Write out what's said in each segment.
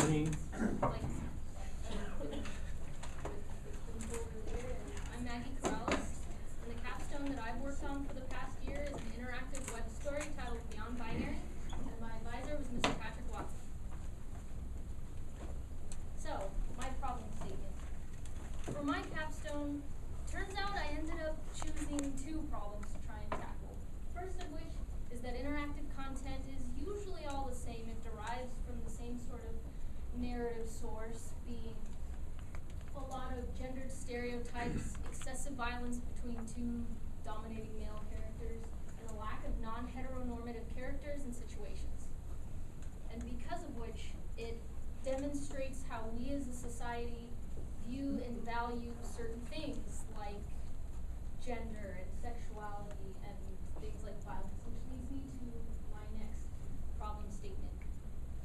like I'm Maggie Corrales, and the capstone that I've worked on for the past year is an interactive web story titled Beyond Binary, and my advisor was Mr. Patrick Watson. So, my problem statement. For my capstone, turns out I ended up choosing two problems to try and tackle. First of which is that interactive content is usually all the same. It derives from the same sort of narrative source, being a lot of gendered stereotypes, excessive violence between two dominating male characters, and a lack of non-heteronormative characters and situations. And because of which, it demonstrates how we as a society view and value certain things like gender and sexuality and things like violence, which leads me to my next problem statement.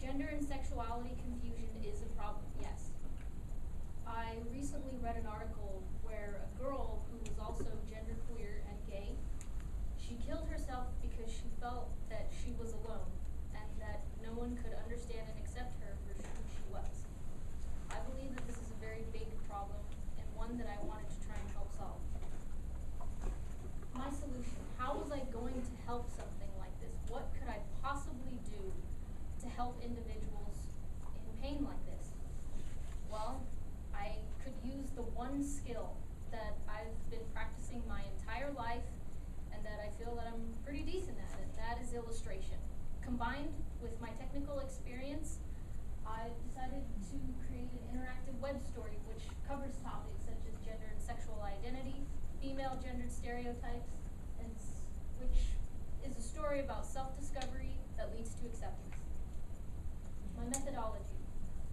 Gender and sexuality confusion is a problem, yes. I recently read an article where a girl who was also genderqueer and gay, she killed herself because she felt that she was alone and that no one could understand and accept her for who she was. I believe that this is a very big problem and one that I wanted to try and help solve. My solution, how was I going to help something like this? What could I possibly do to help individuals in pain like this? Well, I could use the one skill that I've been practicing my entire life and that I feel that I'm pretty decent at, and that is illustration. Combined with my technical experience, I decided to create an interactive web story which covers topics such as gender and sexual identity, female gendered stereotypes, and which is a story about self-discovery that leads to acceptance. My methodology.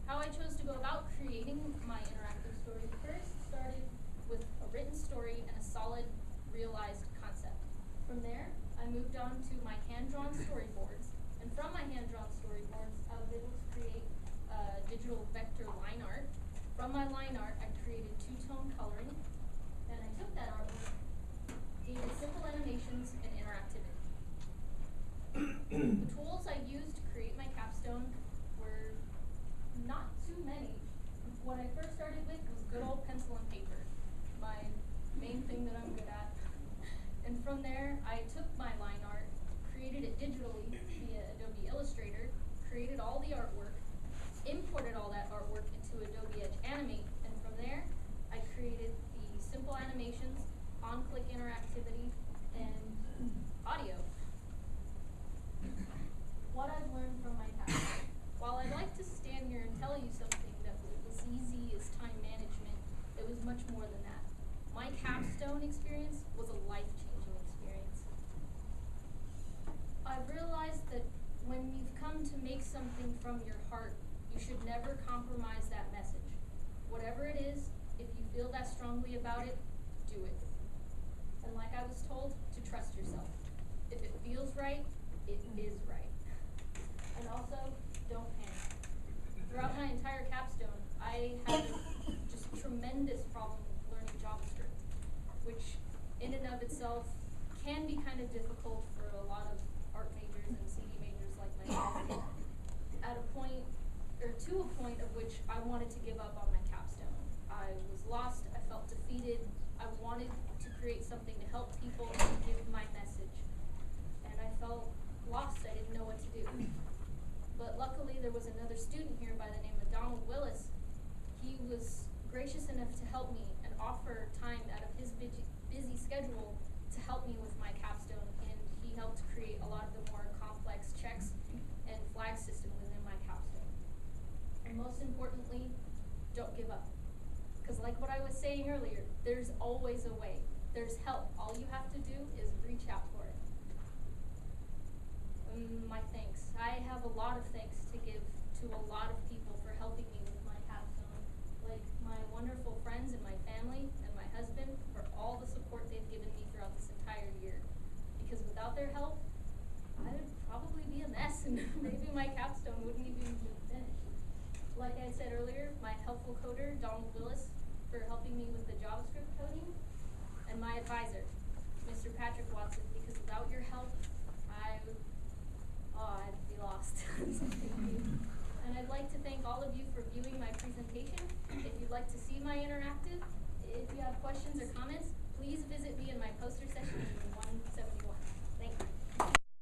How I chose to go about creating my interactive story first started with a written story and a solid, realized concept. From there, I moved on to my hand-drawn storyboards, and from my hand-drawn storyboards, I was able to create digital vector line art. From my line art, I created two-tone coloring, and I took that artwork, gave it simple animations and interactivity. The tools I used to create my capstone were not too many. What I first started with was good old pencil and paper, my main thing that I'm good at. And from there, I took my line art, created it digitally via Adobe Illustrator, created all the artwork, imported all that artwork into Adobe Edge Animate, and from there, I created the simple animations, on-click interactivity, and audio. What I've learned from my past. While I'd like to stand here and tell you something that was easy as time management, it was much more than that. My capstone experience was a life-changing experience. I've realized that when you've come to make something from your heart, you should never compromise that message. Whatever it is, if you feel that strongly about it, do it. And like I was told, to trust yourself. If it feels right, it is right. And also, don't panic. Throughout my entire capstone, I had just tremendous problem learning JavaScript, which in and of itself can be kind of difficult for a lot of art majors and CD majors like myself. At a point, or to a point of which I wanted to give up on my capstone. I was lost, I felt defeated, I wanted to create something to help people and give my message. And I felt lost, I didn't know what to do. But luckily there was another student here by the name of Donald Willis. He was gracious enough to help me and offer time out of his busy schedule to help me with my capstone, and he helped create a lot of the more complex checks and flag system within my capstone. And most importantly, don't give up. Because like what I was saying earlier, there's always a way. There's help. All you have to do is reach out for it. My thanks. I have a lot of thanks to give to a lot of people for helping me with my capstone, like my wonderful friends and my family and my husband for all the support they've given me throughout this entire year. Because without their help, I would probably be a mess and maybe my capstone wouldn't even be finished. Like I said earlier, my helpful coder, Donald Willis, for helping me with the JavaScript coding, and my advisor, Mr. Patrick Watson, because without your help, I'd be lost. And I'd like to thank all of you like to see my interactive, if you have questions or comments, please visit